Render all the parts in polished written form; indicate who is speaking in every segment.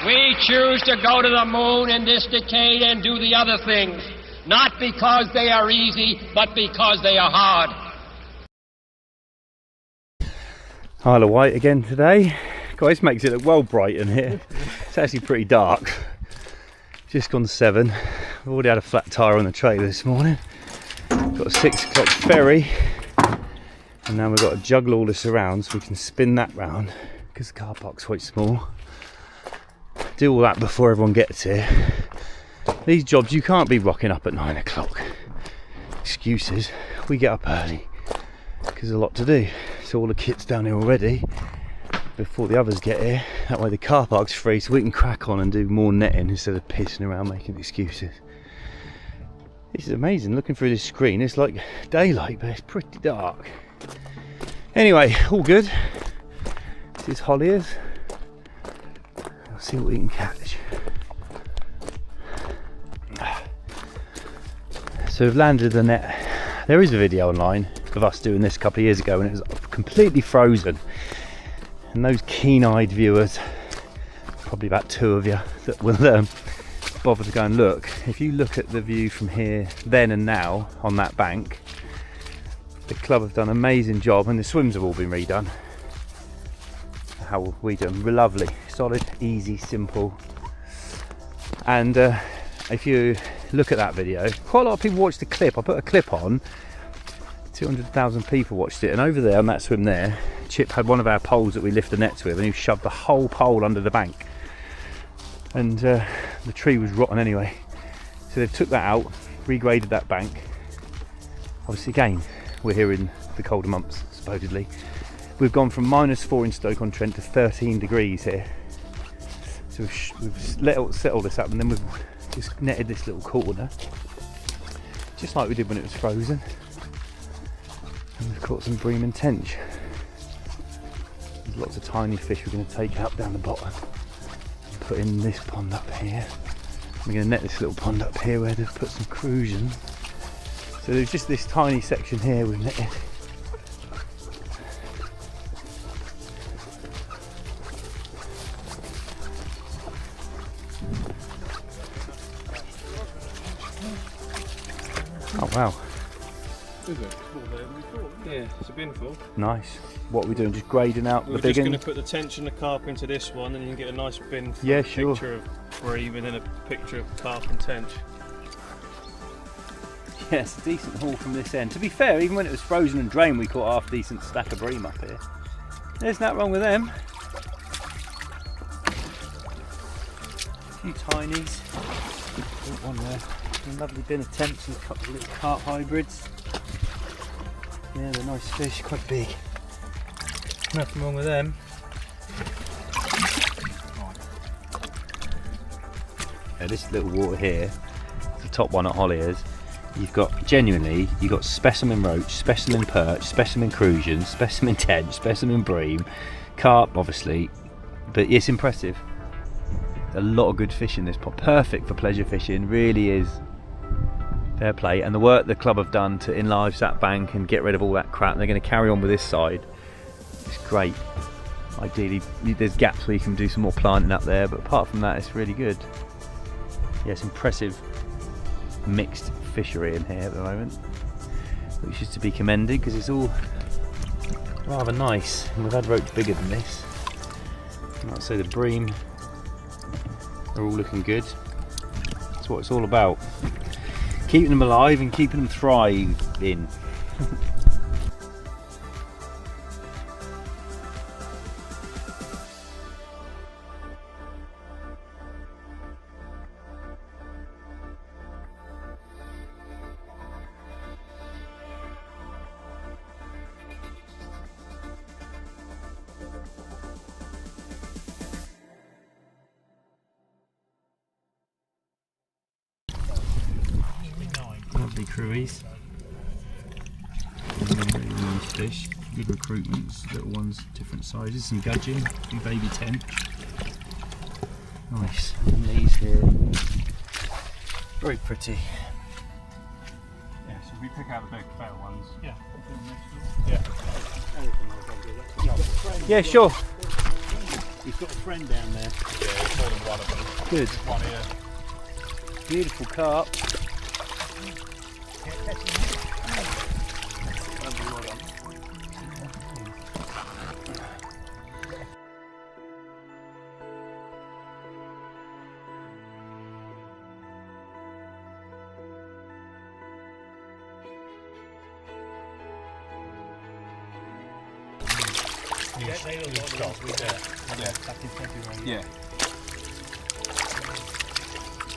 Speaker 1: We choose to go to the moon in this decade and do the other things, not because they are easy, but because they are hard.
Speaker 2: Isle of Wight again today. Guys, makes it look well bright in here. It's actually pretty dark. Just gone 7. I've already had a flat tyre on the trailer this morning. Got a 6 o'clock ferry. And now we've got to juggle all this around so we can spin that round because the car park's quite small. Do all that before everyone gets here. These jobs you can't be rocking up at 9 o'clock. Excuses. We get up early because there's a lot to do. So all the kit's down here already before the others get here. That way the car park's free so we can crack on and do more netting instead of pissing around making excuses. This is amazing. Looking through this screen, it's like daylight, but it's pretty dark. Anyway, all good. This is Holies. I'll see what we can catch. So we've landed the net. There is a video online of us doing this a couple of years ago and it was completely frozen. And those keen-eyed viewers, probably about 2 of you, that will bother to go and look. If you look at the view from here, then and now, on that bank, the club have done an amazing job and the swims have all been redone. How we do them? Lovely, solid, easy, simple. And if you look at that video, quite a lot of people watched the clip. I put a clip on, 200,000 people watched it, and over there on that swim there, Chip had one of our poles that we lift the nets with and he shoved the whole pole under the bank. And the tree was rotten anyway. So they took that out, regraded that bank. Obviously again, we're here in the colder months, supposedly. We've gone from -4 in Stoke-on-Trent to 13 degrees here. So we've set all this up and then we've just netted this little corner. Just like we did when it was frozen. And we've caught some bream and tench. There's lots of tiny fish we're going to take out down the bottom. And put in this pond up here. We're going to net this little pond up here where they've put some Crucian. So there's just this tiny section here we've netted. Oh wow.
Speaker 3: Is it? Yeah, it's a bin full.
Speaker 2: Nice. What are we doing? Just grading out the big one?
Speaker 3: We're just going to put the tench and the carp into this one and you can get a nice bin full.
Speaker 2: Yeah, sure.
Speaker 3: Picture of bream and then a picture of carp and tench.
Speaker 2: Yeah, it's a decent haul from this end. To be fair, even when it was frozen and drained, we caught a half decent stack of bream up here. There's nothing wrong with them. A few tinies. Oh, one there. A lovely bin of tench and a couple of little carp hybrids. Yeah, they're nice fish, quite big. Nothing wrong with them. Yeah, this little water here, the top one at Holies. You've got specimen roach, specimen perch, specimen Crucian, specimen tench, specimen bream, carp obviously, but it's impressive. A lot of good fish in this pot, perfect for pleasure fishing, really is. Fair play, and the work the club have done to enlarge that bank and get rid of all that crap, and they're going to carry on with this side. It's great. Ideally, there's gaps where you can do some more planting up there, but apart from that, it's really good. Yeah, it's impressive mixed fishery in here at the moment, which is to be commended because it's all rather nice. And we've had roach bigger than this. And I'd say the bream are all looking good. That's what it's all about. Keeping them alive and keeping them thriving. Lovely crewies. Really nice fish. Good recruitments. Little ones, different sizes. Some gudgeon. Some baby tench. Nice. And these here. Very pretty.
Speaker 3: Yeah, so we pick out the big fat ones. Yeah.
Speaker 2: Yeah, sure. He's got a friend down there.
Speaker 3: Yeah, it's more than one of them.
Speaker 2: Good.
Speaker 3: There's one here.
Speaker 2: Beautiful carp.
Speaker 3: Yeah.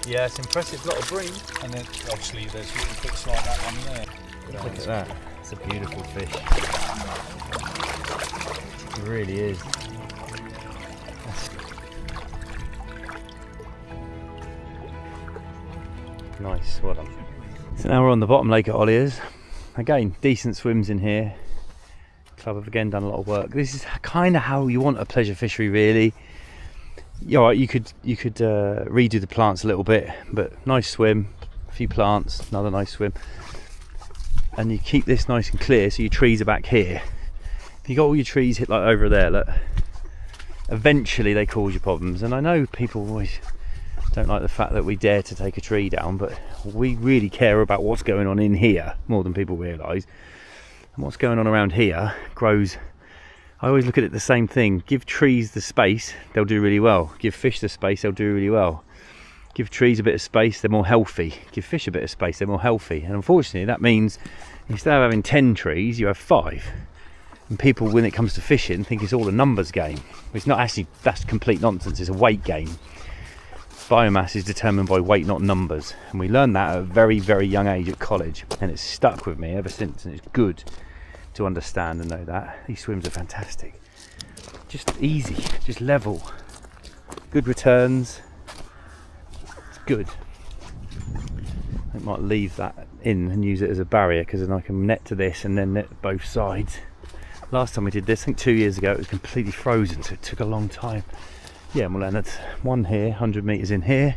Speaker 2: Yeah, it's impressive. A lot of bream.
Speaker 3: And then obviously there's little bits like that one there.
Speaker 2: Look at that. It's a beautiful fish. It really is. Nice, well done. So now we're on the bottom lake at Holies. Again, decent swims in here. Club have again done a lot of work. This is kind of how you want a pleasure fishery, really. Yeah, right, you could redo the plants a little bit, but nice swim, a few plants, another nice swim, and you keep this nice and clear. So your trees are back here. If you got all your trees hit like over there, look, eventually they cause you problems. And I know people always don't like the fact that we dare to take a tree down, but we really care about what's going on in here more than people realise. And what's going on around here grows. I always look at it the same thing. Give trees the space, they'll do really well. Give fish the space, they'll do really well. Give trees a bit of space, they're more healthy. Give fish a bit of space, they're more healthy. And unfortunately that means instead of having 10 trees, you have 5. And people, when it comes to fishing, think it's all a numbers game. It's not actually, that's complete nonsense. It's a weight game. Biomass is determined by weight, not numbers. And we learned that at a very, very young age at college. And it's stuck with me ever since, and it's good to understand and know that. These swims are fantastic. Just easy, just level. Good returns. It's good. I might leave that in and use it as a barrier, because then I can net to this and then net both sides. Last time we did this, I think 2 years ago, it was completely frozen, so it took a long time. Yeah, well, and that's one here, 100 metres in here,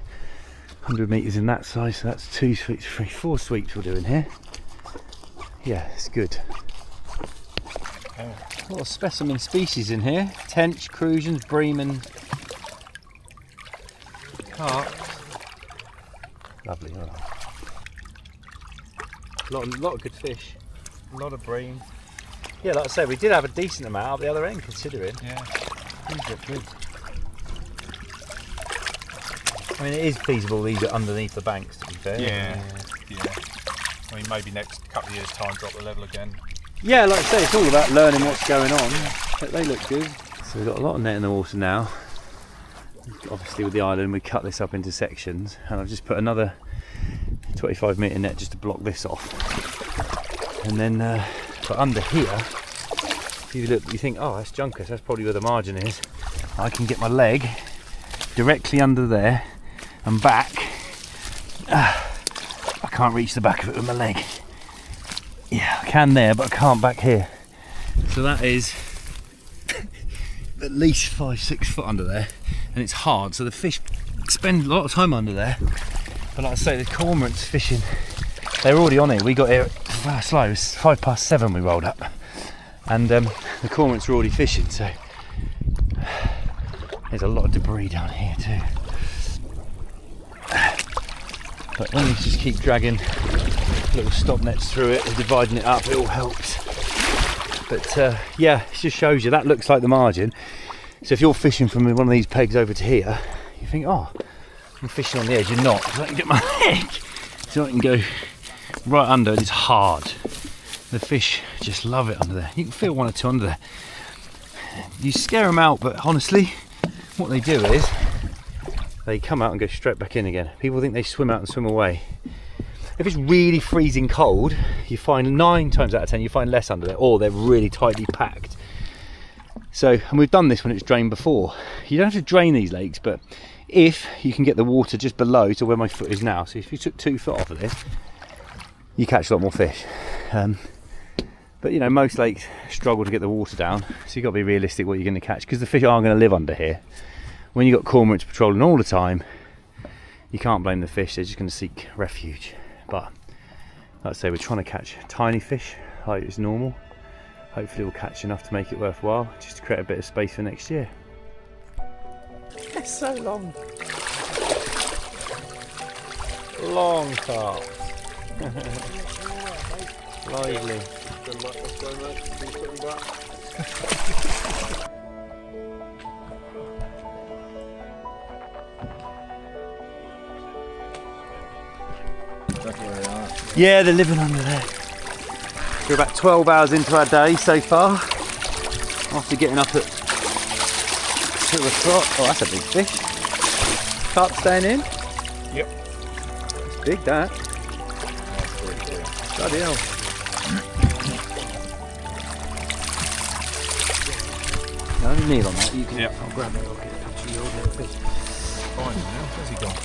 Speaker 2: 100 metres in that side, so that's 2 sweeps, 3, 4 sweeps we're doing here. Yeah, it's good. A lot of specimen species in here. Tench, Crucians, Bream and Carp. Lovely, well done. Lot of good fish. A lot of bream. Yeah, like I say, we did have a decent amount up the other end, considering.
Speaker 3: Yeah.
Speaker 2: These look good. I mean, it is feasible these are underneath the banks, to be fair.
Speaker 3: Yeah. I mean, maybe next couple of years' time, drop the level again.
Speaker 2: Yeah, like I say, it's all about learning what's going on. But they look good. So we've got a lot of net in the water now. Obviously, with the island, we cut this up into sections, and I've just put another 25-metre net just to block this off. And then, but under here, if you look, you think, oh, that's Juncus, that's probably where the margin is. I can get my leg directly under there and back. I can't reach the back of it with my leg. Yeah, I can there, but I can't back here. So that is at least 5-6 foot under there, and it's hard, so the fish spend a lot of time under there. But like I say, the cormorants fishing, they're already on here. We got here slow, it was 7:05 we rolled up, and the cormorants were already fishing, so there's a lot of debris down here too. But when you just keep dragging little stop nets through it and dividing it up, it all helps. But yeah, it just shows you, that looks like the margin. So if you're fishing from one of these pegs over to here, you think, oh, I'm fishing on the edge. You're not, so I can get my leg so I can go right under, and it's hard. The fish just love it under there. You can feel 1 or 2 under there. You scare them out, but honestly, what they do is they come out and go straight back in again. People think they swim out and swim away. If it's really freezing cold, you find 9 times out of 10 you find less under there, or they're really tightly packed. So, and we've done this when it's drained before. You don't have to drain these lakes, but if you can get the water just below to where my foot is now, so if you took 2 foot off of this, you catch a lot more fish. But you know, most lakes struggle to get the water down, so you've got to be realistic what you're going to catch, because the fish aren't going to live under here. When you've got cormorants patrolling all the time, you can't blame the fish, they're just going to seek refuge. But like I say, we're trying to catch tiny fish like it's normal. Hopefully we'll catch enough to make it worthwhile, just to create a bit of space for next year. It's so long. Long carp. Lively. Yeah, they're living under there. We're about 12 hours into our day so far. After getting up at 2 o'clock. Oh, that's a big fish. Carp staying in?
Speaker 3: Yep.
Speaker 2: It's big, that. Bloody hell. No, only kneel on that. You can.
Speaker 3: Yep.
Speaker 2: I'll grab it. I'll get a picture of your little fish.
Speaker 3: Fine now. Where's he gone?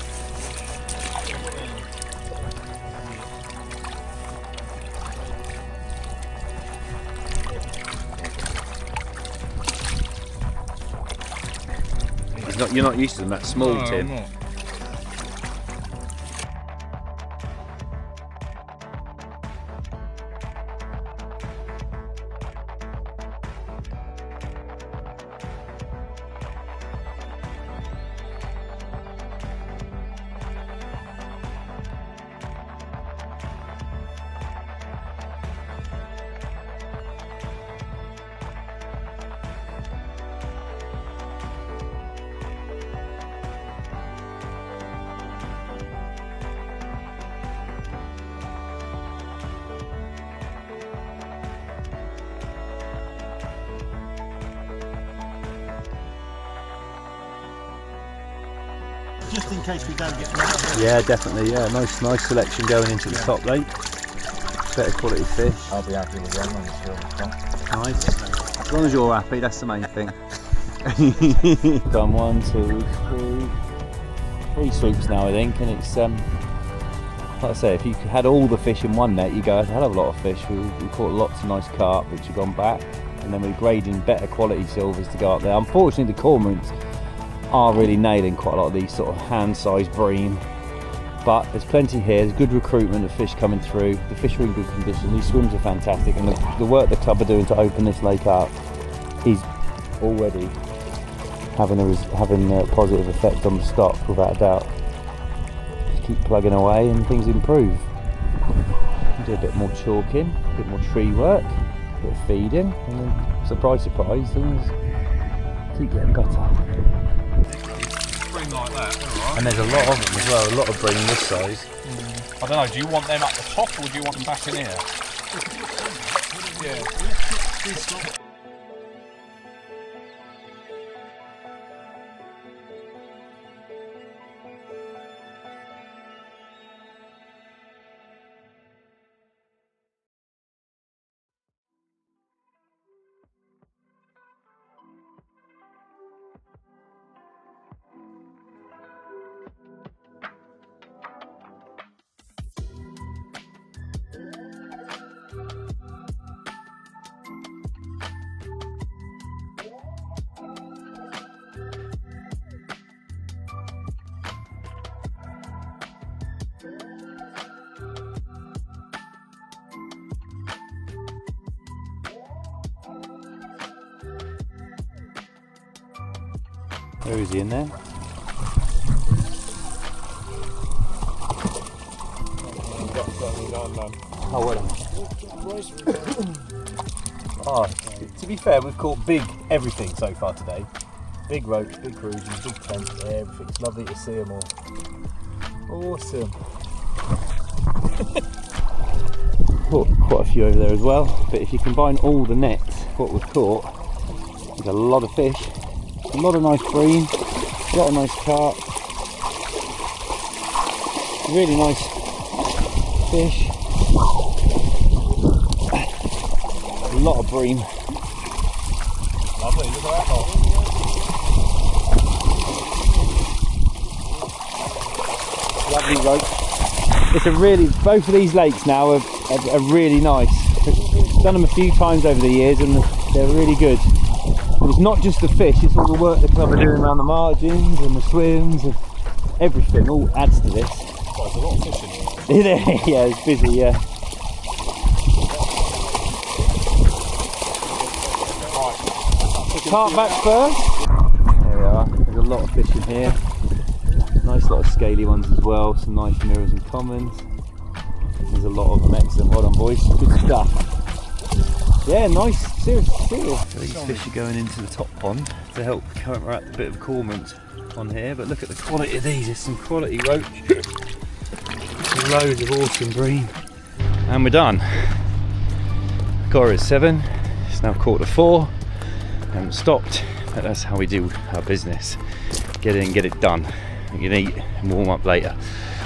Speaker 2: You're not used to them that small,
Speaker 3: No,
Speaker 2: Tim.
Speaker 3: I'm not.
Speaker 4: Just in case we don't get another.
Speaker 2: Yeah, definitely. Yeah, nice selection going into the top lake. Better quality fish.
Speaker 4: I'll be happy with them on the silver top.
Speaker 2: Nice. As long as you're happy, that's the main thing. Done 1, 2, 3 sweeps now, I think, and it's like I say, if you had all the fish in one net, you go a hell of a lot of fish. We caught lots of nice carp, which have gone back, and then we're grading better quality silvers to go up there. Unfortunately, the cormorants are really nailing quite a lot of these sort of hand-sized bream, but there's plenty here. There's good recruitment of fish coming through. The fish are in good condition. These swims are fantastic, and the work the club are doing to open this lake up is already having a positive effect on the stock, without a doubt. Just keep plugging away and things improve. Do a bit more chalking, a bit more tree work, a bit of feeding, and then surprise, things keep getting better.
Speaker 3: Bream like that, alright.
Speaker 2: And there's a lot of them as well, a lot of bream this size.
Speaker 3: I don't know, do you want them up the top or do you want them back in here? Yeah.
Speaker 2: Where is he in there? Oh, well done. Oh, to be fair, we've caught big everything so far today. Big roach, big crucian, big tench, everything's lovely to see them all. Awesome. Caught quite a few over there as well, but if you combine all the nets, what we've caught, there's a lot of fish. A lot of nice bream, a lot of nice carp, really nice fish, a lot of bream.
Speaker 3: Lovely, look at that lot.
Speaker 2: Lovely roach. It's a really, both of these lakes now are really nice. I've done them a few times over the years and they're really good. And it's not just the fish, it's all the work the club are doing around the margins and the swims and everything all adds to this.
Speaker 3: Well, there's a lot of fish in here.
Speaker 2: Yeah, it's busy, yeah. Carp back first. There we are. There's a lot of fish in here. Nice lot of scaly ones as well. Some nice mirrors and commons. There's a lot of them. Excellent. Well done, boys. Good stuff. Yeah, nice. Serious. These fish are going into the top pond to help counteract a bit of cormorant on here. But look at the quality of these. There's some quality roach. Loads of awesome bream. And we're done. Got at 7. It's now 4:45. Haven't stopped. But that's how we do our business. Get in, get it done. You can eat and warm up later.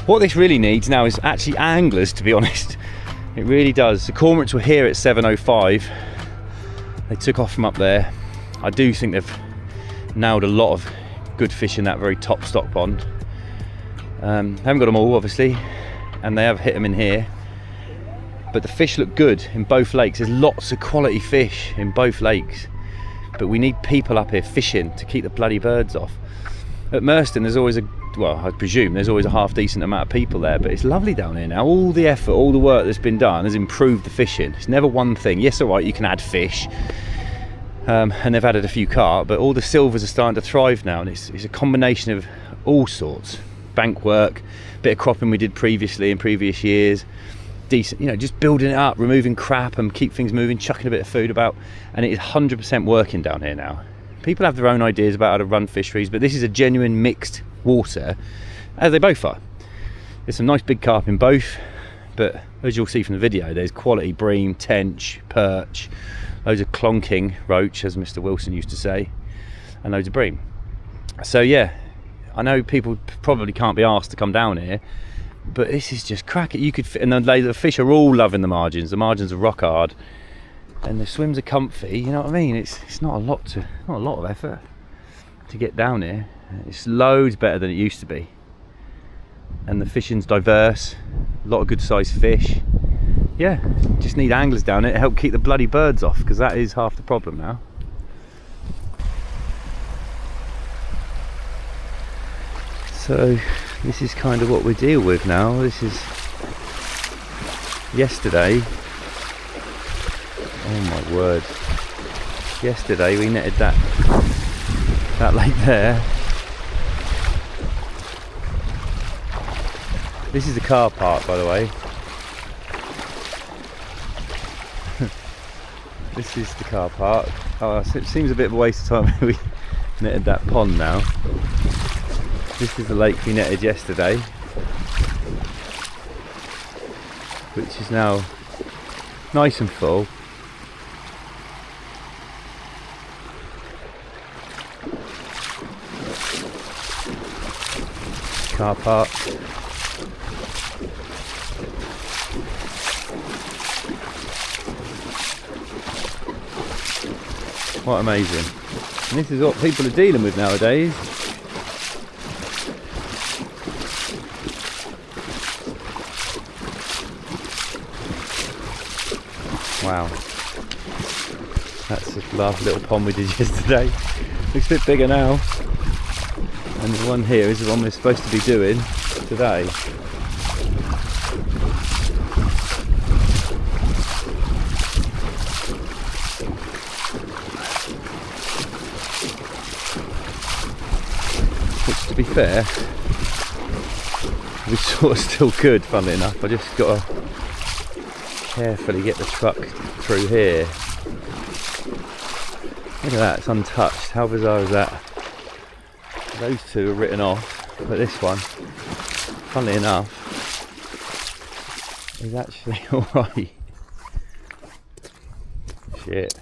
Speaker 2: What this really needs now is actually anglers, to be honest. It really does. The cormorants were here at 7:05. They took off from up there. I do think they've nailed a lot of good fish in that very top stock pond. Haven't got them all, obviously, and they have hit them in here. But the fish look good in both lakes. There's lots of quality fish in both lakes. But we need people up here fishing to keep the bloody birds off. At Merstone, there's always well, I presume there's always a half decent amount of people there, but it's lovely down here now. All the effort, all the work that's been done has improved the fishing. It's never one thing. Yes, all right, you can add fish, and they've added a few carp, but all the silvers are starting to thrive now, and it's a combination of all sorts. Bank work, bit of cropping we did previously in previous years, decent, you know, just building it up, removing crap and keep things moving, chucking a bit of food about, and it is 100% working down here now. People have their own ideas about how to run fisheries, but this is a genuine mixed water, as they both are. There's some nice big carp in both, but as you'll see from the video, there's quality bream, tench, perch, loads of clonking roach, as Mr. Wilson used to say, and loads of bream. So yeah, I know people probably can't be asked to come down here, but this is just cracking. You could fit, and the fish are all loving the margins. The margins are rock hard, and the swims are comfy. You know what I mean? It's not a lot of effort to get down here. It's loads better than it used to be, and the fishing's diverse. A lot of good sized fish. Yeah, just need anglers down here to help keep the bloody birds off, because that is half the problem now. So this is kind of what we deal with now. This is yesterday. Oh my word. Yesterday we netted that lake there. This is the car park, by the way. This is the car park. Oh, it seems a bit of a waste of time. We netted that pond now. This is the lake we netted yesterday, which is now nice and full. Car park. Quite amazing. And this is what people are dealing with nowadays. Wow, that's the last little pond we did yesterday. Looks a bit bigger now, and the one here is the one we're supposed to be doing today. Which, to be fair, we sort of still good, funnily enough. I just got to carefully get the truck through here. Look at that, it's untouched. How bizarre is that? Those two are written off, but this one, funnily enough, is actually alright. Shit.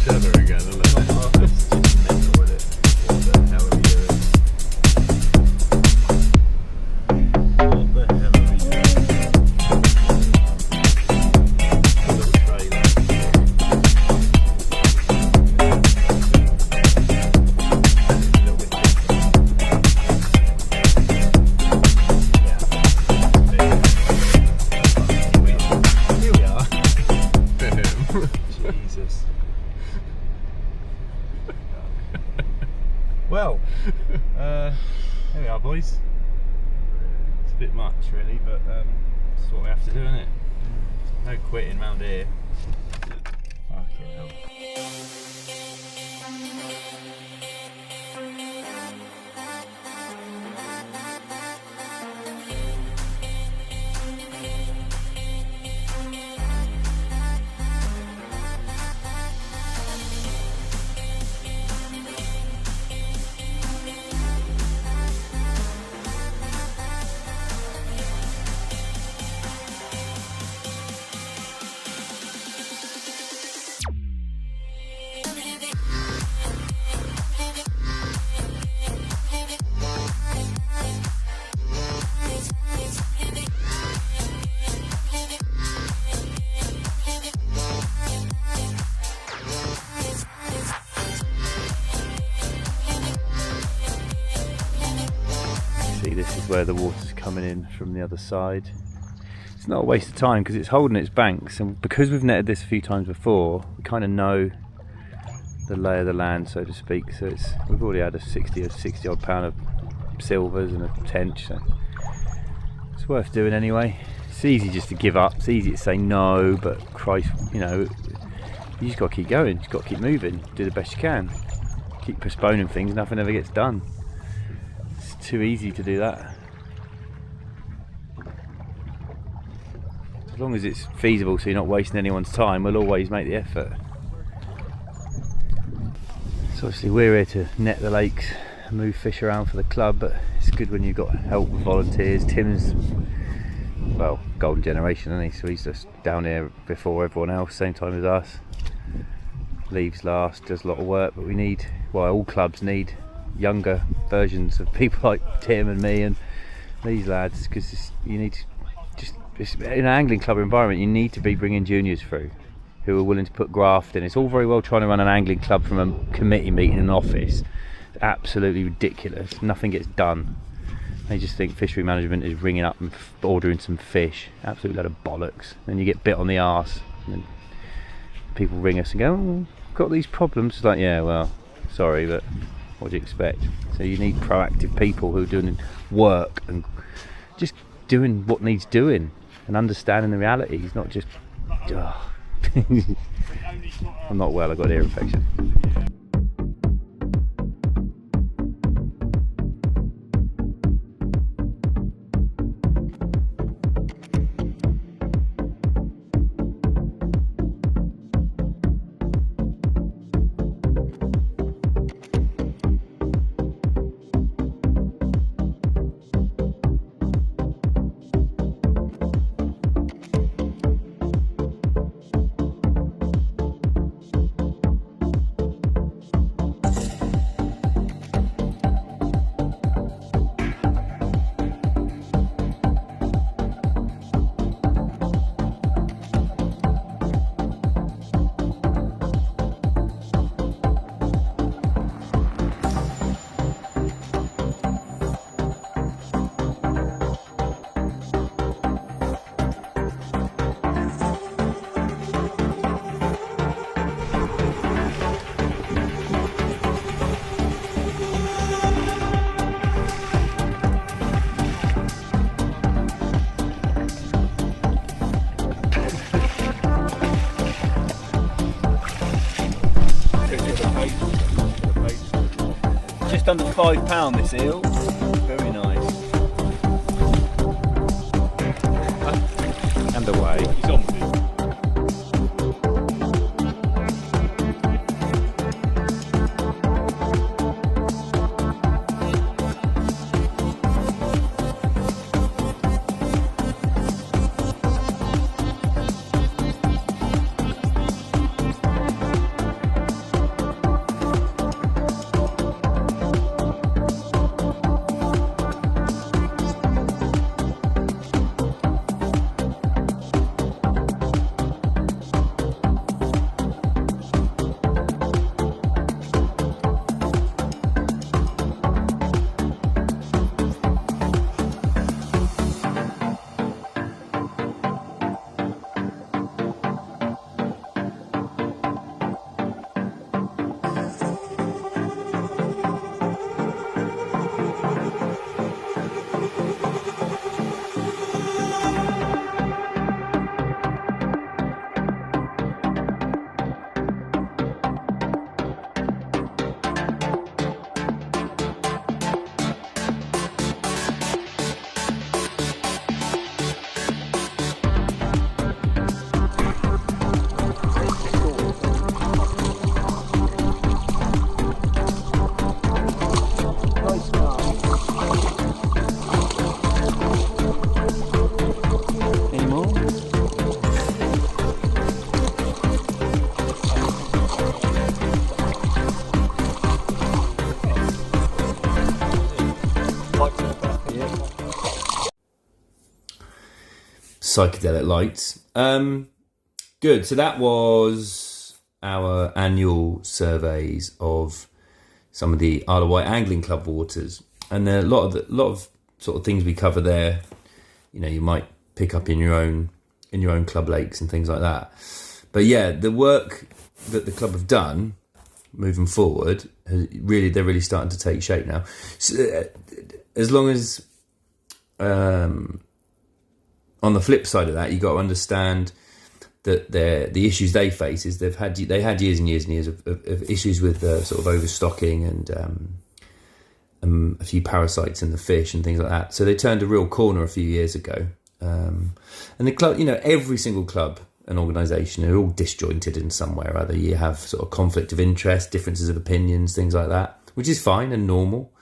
Speaker 3: Clever again, isn't it?
Speaker 2: boys. It's a bit much really, but that's what we have to do, isn't it? No quitting round here. Fucking hell. This is where the water's coming in from the other side. It's not a waste of time because it's holding its banks, and because we've netted this a few times before, we kind of know the lay of the land, so to speak. So we've already had a 60 odd pound of silvers and a tench, so it's worth doing anyway. It's easy just to give up, it's easy to say no, but Christ, you know, you just got to keep going, you just got to keep moving, do the best you can. Keep postponing things, nothing ever gets done. Too easy to do that. As long as it's feasible, so you're not wasting anyone's time, we'll always make the effort. So obviously we're here to net the lakes and move fish around for the club, but it's good when you've got help with volunteers. Tim's, well, golden generation, isn't he? So he's just down here before everyone else, same time as us. Leaves last, does a lot of work, but we need, well, all clubs need younger versions of people like Tim and me and these lads, because you need to just in an angling club environment, you need to be bringing juniors through who are willing to put graft in. It's all very well trying to run an angling club from a committee meeting in an office. It's absolutely ridiculous. Nothing gets done. They just think fishery management is ringing up and ordering some fish. Absolute load of bollocks. Then you get bit on the arse and then people ring us and go, oh, I've got these problems. It's like, yeah, well, sorry, but what do you expect? So you need proactive people who are doing work and just doing what needs doing and understanding the realities, not just I'm not well, I've got ear infection. Just under £5 this eel. Very nice. And away. He's on with it. psychedelic lights. Good. So that was our annual surveys of some of the Isle of Wight Angling Club waters, and a lot of sort of things we cover there. You know, you might pick up in your own club lakes and things like that. But yeah, the work that the club have done moving forward, they're really starting to take shape now. So, as long as on the flip side of that, you got to understand that the issues they face is they had years and years and years of issues with sort of overstocking and a few parasites in the fish and things like that. So they turned a real corner a few years ago. And the club, you know, every single club and organisation are all disjointed in some way or other. You have sort of conflict of interest, differences of opinions, things like that, which is fine and normal.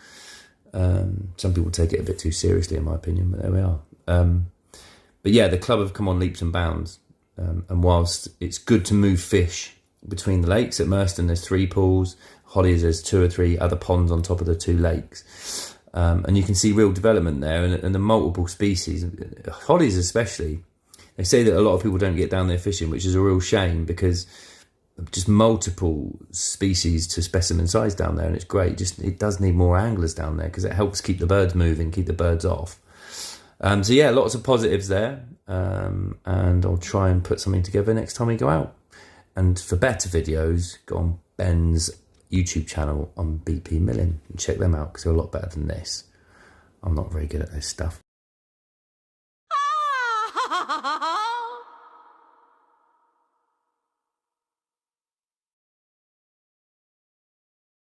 Speaker 2: Some people take it a bit too seriously, in my opinion, but there we are. But yeah, the club have come on leaps and bounds. And whilst it's good to move fish between the lakes, at Merstone there's 3 pools, Holies there's 2 or 3 other ponds on top of the 2 lakes. And you can see real development there, and the multiple species, Holies especially. They say that a lot of people don't get down there fishing, which is a real shame, because just multiple species to specimen size down there, and it's great. Just it does need more anglers down there because it helps keep the birds moving, keep the birds off. So yeah, lots of positives there, and I'll try and put something together next time we go out. And for better videos, go on Ben's YouTube channel on BP Milling and check them out, because they're a lot better than this. I'm not very good at this stuff.